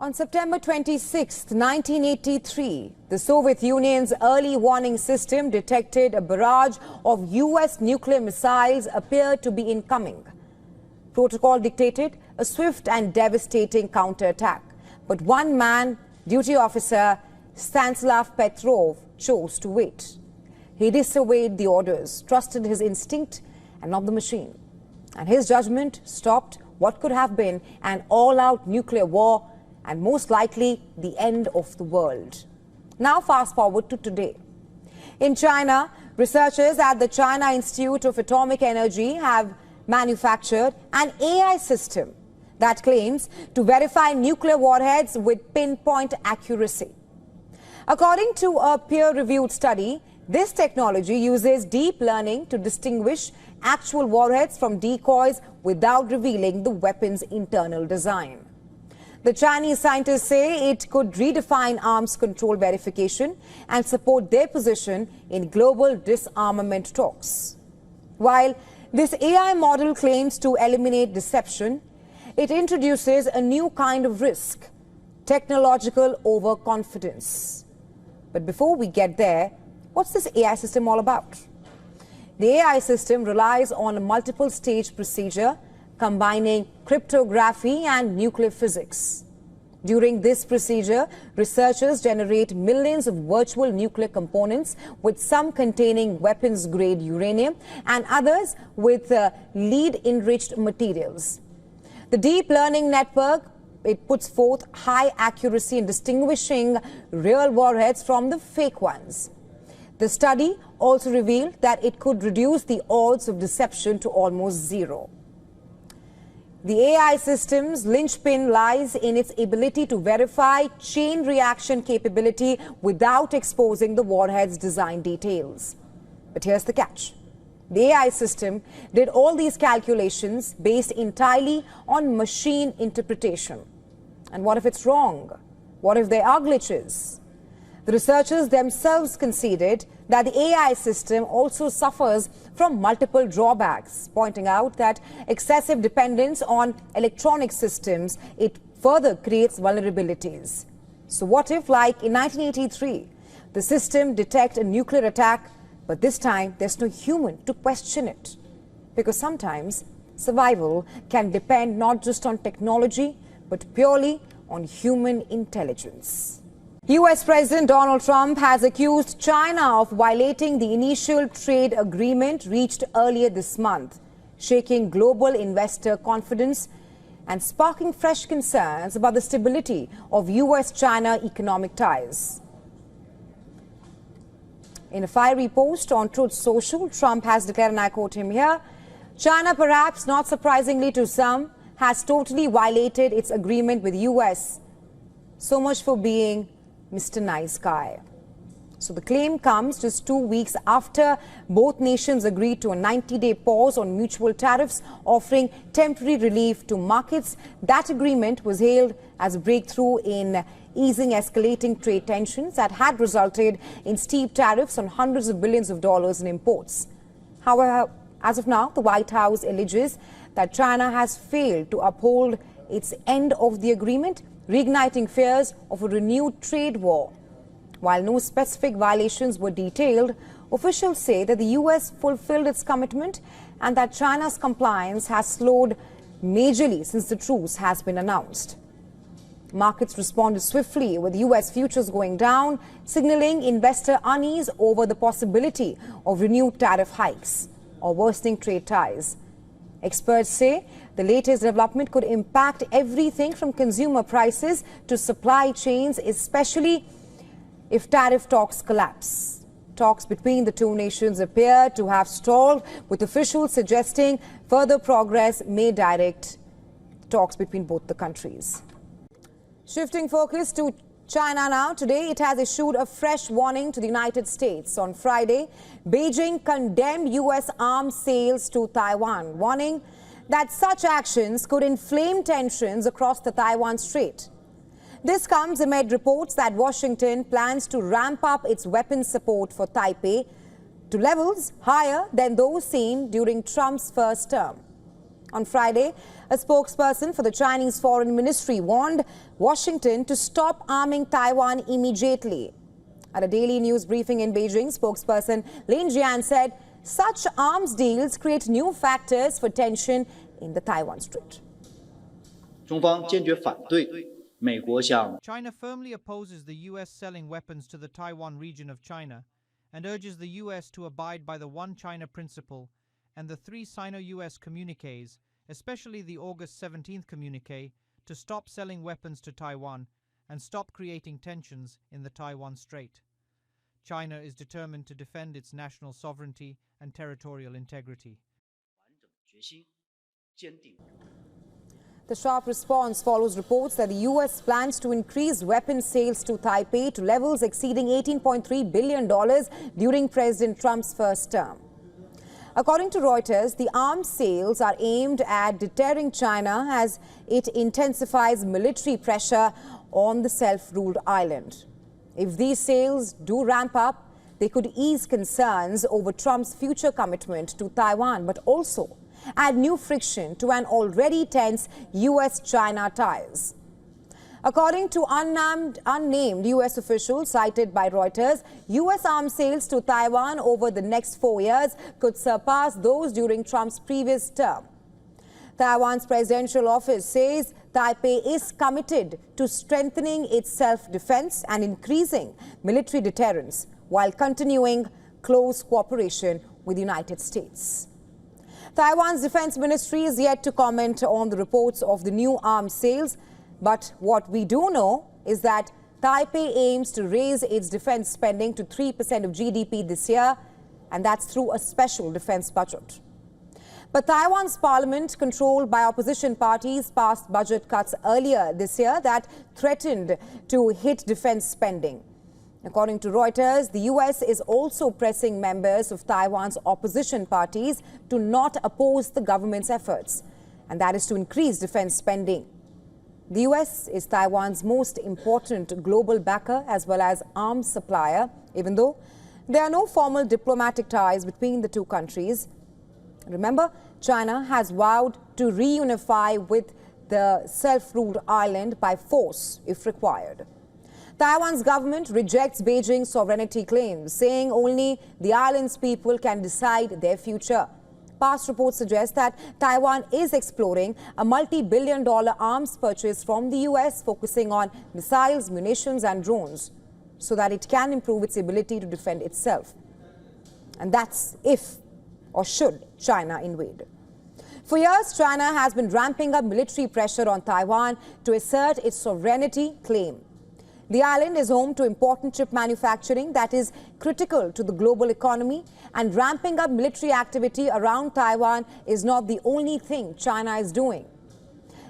On September 26, 1983, the Soviet Union's early warning system detected a barrage of U.S. nuclear missiles appeared to be incoming. Protocol dictated a swift and devastating counterattack. But one man, duty officer Stanislav Petrov, chose to wait. He disobeyed the orders, trusted his instinct and not the machine. And his judgment stopped what could have been an all-out nuclear war and most likely the end of the world. Now fast forward to today. In China, researchers at the China Institute of Atomic Energy have manufactured an AI system that claims to verify nuclear warheads with pinpoint accuracy. According to a peer-reviewed study, this technology uses deep learning to distinguish actual warheads from decoys without revealing the weapon's internal design. The Chinese scientists say it could redefine arms control verification and support their position in global disarmament talks. While this AI model claims to eliminate deception, it introduces a new kind of risk: technological overconfidence. But before we get there, what's this AI system all about? The AI system relies on a multiple-stage procedure combining cryptography and nuclear physics. During this procedure, researchers generate millions of virtual nuclear components, with some containing weapons-grade uranium and others with lead-enriched materials. The deep learning network, it puts forth high accuracy in distinguishing real warheads from the fake ones. The study also revealed that it could reduce the odds of deception to almost zero. The AI system's linchpin lies in its ability to verify chain reaction capability without exposing the warhead's design details. But here's the catch. The AI system did all these calculations based entirely on machine interpretation. And what if it's wrong? What if there are glitches? The researchers themselves conceded that the AI system also suffers from multiple drawbacks, pointing out that excessive dependence on electronic systems, it further creates vulnerabilities. So what if, like in 1983, the system detects a nuclear attack, but this time there's no human to question it? Because sometimes survival can depend not just on technology, but purely on human intelligence. U.S. President Donald Trump has accused China of violating the initial trade agreement reached earlier this month, shaking global investor confidence and sparking fresh concerns about the stability of U.S.-China economic ties. In a fiery post on Truth Social, Trump has declared, and I quote him here, "China, perhaps not surprisingly to some, has totally violated its agreement with U.S. So much for being Mr. Nice Guy." So the claim comes just 2 weeks after both nations agreed to a 90-day pause on mutual tariffs, offering temporary relief to markets. That agreement was hailed as a breakthrough in easing escalating trade tensions that had resulted in steep tariffs on hundreds of billions of dollars in imports. However, as of now, the White House alleges that China has failed to uphold its end of the agreement, reigniting fears of a renewed trade war. While no specific violations were detailed, officials say that the U.S. fulfilled its commitment and that China's compliance has slowed majorly since the truce has been announced. Markets responded swiftly, with U.S. futures going down, signaling investor unease over the possibility of renewed tariff hikes or worsening trade ties. Experts say the latest development could impact everything from consumer prices to supply chains, especially if tariff talks collapse. Talks between the two nations appear to have stalled, with officials suggesting further progress may direct talks between both the countries. Shifting focus to China now. Today, it has issued a fresh warning to the United States. On Friday, Beijing condemned U.S. arms sales to Taiwan, warning that such actions could inflame tensions across the Taiwan Strait. This comes amid reports that Washington plans to ramp up its weapons support for Taipei to levels higher than those seen during Trump's first term. On Friday, a spokesperson for the Chinese Foreign Ministry warned Washington to stop arming Taiwan immediately. At a daily news briefing in Beijing, spokesperson Lin Jian said such arms deals create new factors for tension in the Taiwan Strait. China firmly opposes the U.S. selling weapons to the Taiwan region of China and urges the U.S. to abide by the One China principle and the 3 Sino-U.S. communiques, especially the August 17th communique, to stop selling weapons to Taiwan and stop creating tensions in the Taiwan Strait. China is determined to defend its national sovereignty and territorial integrity. The sharp response follows reports that the U.S. plans to increase weapons sales to Taipei to levels exceeding $18.3 billion during President Trump's first term. According to Reuters, the arms sales are aimed at deterring China as it intensifies military pressure on the self-ruled island. If these sales do ramp up, they could ease concerns over Trump's future commitment to Taiwan, but also add new friction to an already tense U.S.-China ties. According to unnamed U.S. officials cited by Reuters, U.S. arms sales to Taiwan over the next 4 years could surpass those during Trump's previous term. Taiwan's presidential office says Taipei is committed to strengthening its self-defense and increasing military deterrence while continuing close cooperation with the United States. Taiwan's defense ministry is yet to comment on the reports of the new arms sales, but what we do know is that Taipei aims to raise its defense spending to 3% of GDP this year, and that's through a special defense budget. But Taiwan's parliament, controlled by opposition parties, passed budget cuts earlier this year that threatened to hit defense spending. According to Reuters, the U.S. is also pressing members of Taiwan's opposition parties to not oppose the government's efforts, and that is to increase defense spending. The U.S. is Taiwan's most important global backer as well as arms supplier, even though there are no formal diplomatic ties between the two countries. Remember, China has vowed to reunify with the self-ruled island by force if required. Taiwan's government rejects Beijing's sovereignty claims, saying only the island's people can decide their future. Past reports suggest that Taiwan is exploring a multi-billion-dollar arms purchase from the U.S., focusing on missiles, munitions and drones, so that it can improve its ability to defend itself. And that's if or should China invade. For years, China has been ramping up military pressure on Taiwan to assert its sovereignty claim. The island is home to important chip manufacturing that is critical to the global economy, and ramping up military activity around Taiwan is not the only thing China is doing.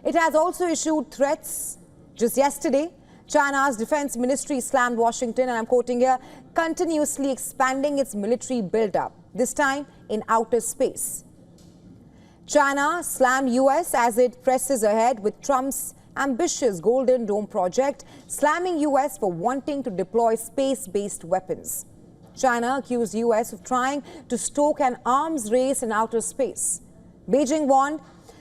It has also issued threats. Just yesterday, China's defense ministry slammed Washington, and I'm quoting here, continuously expanding its military buildup, this time in outer space. China slammed U.S. as it presses ahead with Trump's ambitious Golden Dome project, slamming U.S. for wanting to deploy space-based weapons. China accused U.S. of trying to stoke an arms race in outer space. Beijing warned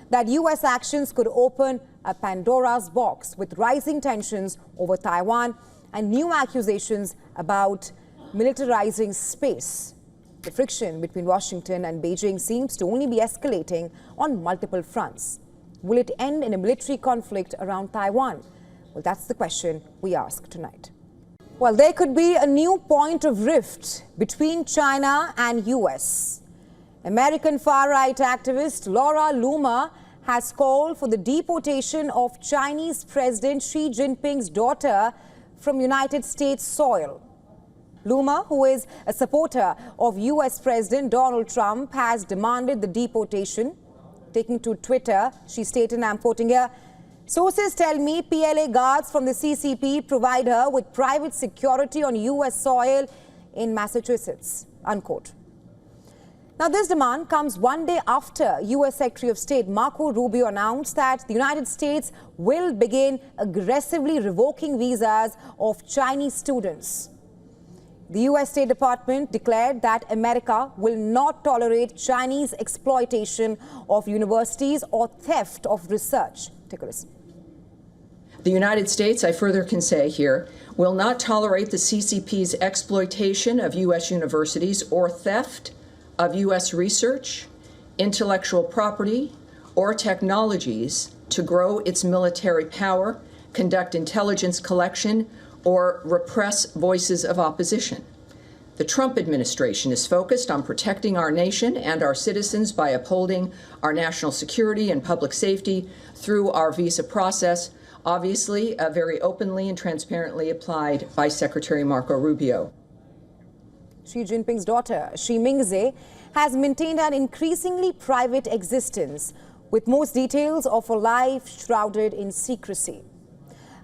that U.S. actions could open a Pandora's box with rising tensions over Taiwan and new accusations about militarizing space. The friction between Washington and Beijing seems to only be escalating on multiple fronts. Will it end in a military conflict around Taiwan? Well, that's the question we ask tonight. Well, there could be a new point of rift between China and U.S. American far-right activist Laura Luma has called for the deportation of Chinese President Xi Jinping's daughter from United States soil. Luma, who is a supporter of U.S. President Donald Trump, has demanded the deportation. Taking to Twitter, she stated, and I'm quoting here, "Sources tell me PLA guards from the CCP provide her with private security on U.S. soil in Massachusetts," unquote. Now, this demand comes one day after U.S. Secretary of State Marco Rubio announced that the United States will begin aggressively revoking visas of Chinese students. The U.S. State Department declared that America will not tolerate Chinese exploitation of universities or theft of research. Take a listen. The United States, I further can say here, will not tolerate the CCP's exploitation of U.S. universities or theft of U.S. research, intellectual property, or technologies to grow its military power, conduct intelligence collection, or repress voices of opposition. The Trump administration is focused on protecting our nation and our citizens by upholding our national security and public safety through our visa process, obviously very openly and transparently applied by Secretary Marco Rubio. Xi Jinping's daughter, Xi Mingze, has maintained an increasingly private existence, with most details of her life shrouded in secrecy.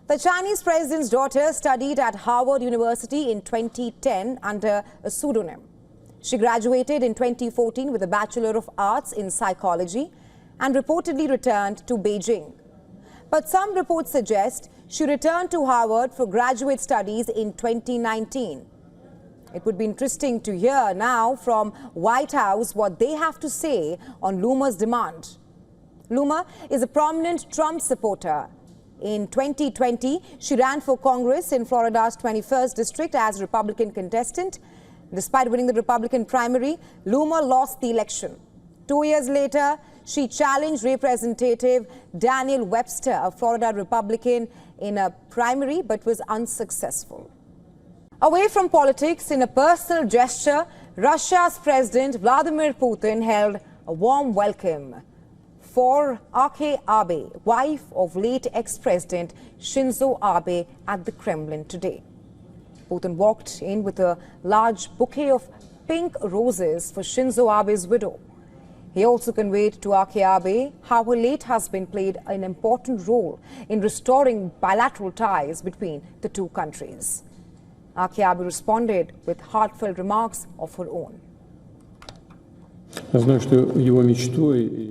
The Chinese president's daughter studied at Harvard University in 2010 under a pseudonym. She graduated in 2014 with a Bachelor of Arts in Psychology and reportedly returned to Beijing. But some reports suggest she returned to Harvard for graduate studies in 2019. It would be interesting to hear now from White House what they have to say on Luma's demand. Luma is a prominent Trump supporter. In 2020, she ran for Congress in Florida's 21st district as a Republican contestant. Despite winning the Republican primary, Luma lost the election. 2 years later, she challenged Representative Daniel Webster, a Florida Republican, in a primary but was unsuccessful. Away from politics, in a personal gesture, Russia's President Vladimir Putin held a warm welcome for Abbes, wife of late ex-president Shinzo Abe, at the Kremlin today. Putin walked in with a large bouquet of pink roses for Shinzo Abe's widow. He also conveyed to Abe how her late husband played an important role in restoring bilateral ties between the two countries. Abe responded with heartfelt remarks of her own.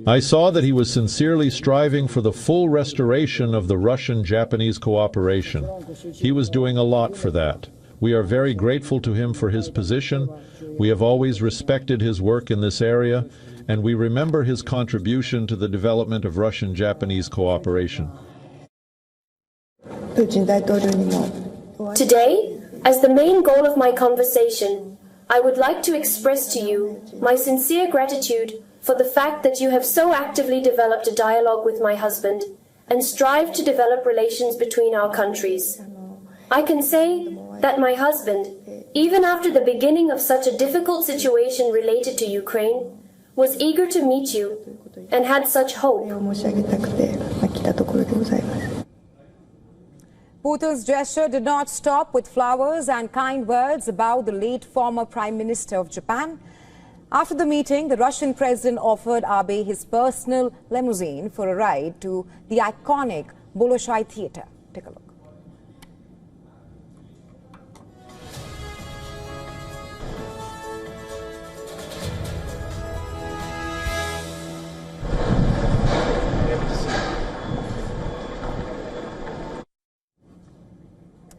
I saw that he was sincerely striving for the full restoration of the Russian-Japanese cooperation. He was doing a lot for that. We are very grateful to him for his position. We have always respected his work in this area, and we remember his contribution to the development of Russian-Japanese cooperation. Today, as the main goal of my conversation, I would like to express to you my sincere gratitude for the fact that you have so actively developed a dialogue with my husband and strive to develop relations between our countries. I can say that my husband, even after the beginning of such a difficult situation related to Ukraine, was eager to meet you and had such hope. Putin's gesture did not stop with flowers and kind words about the late former Prime Minister of Japan. After the meeting, the Russian president offered Abe his personal limousine for a ride to the iconic Bolshoi Theatre. Take a look.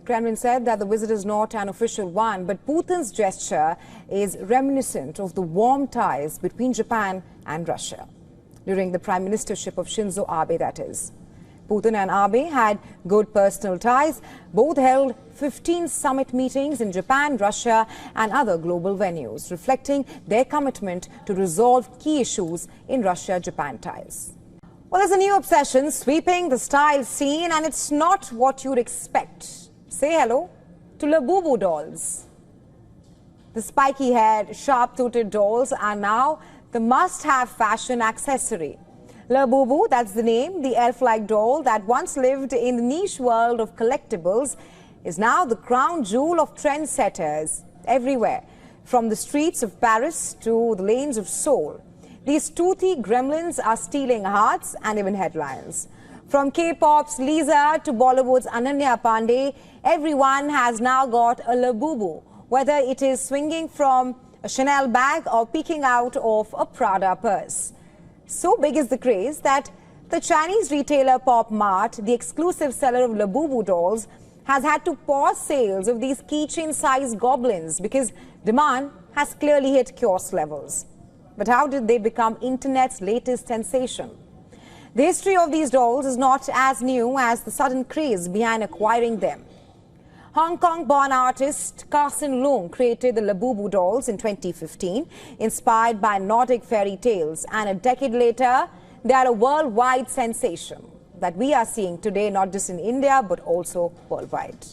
Kremlin said that the visit is not an official one, but Putin's gesture is reminiscent of the warm ties between Japan and Russia. During the prime ministership of Shinzo Abe, that is. Putin and Abe had good personal ties. Both held 15 summit meetings in Japan, Russia, and other global venues, reflecting their commitment to resolve key issues in Russia-Japan ties. Well, there's a new obsession sweeping the style scene, and it's not what you'd expect. Say hello to Laboo Dolls. The spiky-haired, sharp-toothed dolls are now the must-have fashion accessory. Laboo, that's the name, the elf-like doll that once lived in the niche world of collectibles, is now the crown jewel of trendsetters everywhere, from the streets of Paris to the lanes of Seoul. These toothy gremlins are stealing hearts and even headlines. From K-pop's Lisa to Bollywood's Ananya Pandey, everyone has now got a Laboo, whether it is swinging from a Chanel bag or peeking out of a Prada purse. So big is the craze that the Chinese retailer Pop Mart, the exclusive seller of Laboo dolls, has had to pause sales of these keychain-sized goblins because demand has clearly hit kiosk levels. But how did they become internet's latest sensation? The history of these dolls is not as new as the sudden craze behind acquiring them. Hong Kong-born artist Carson Leung created the Laboo Dolls in 2015, inspired by Nordic fairy tales, and a decade later, they are a worldwide sensation that we are seeing today, not just in India, but also worldwide.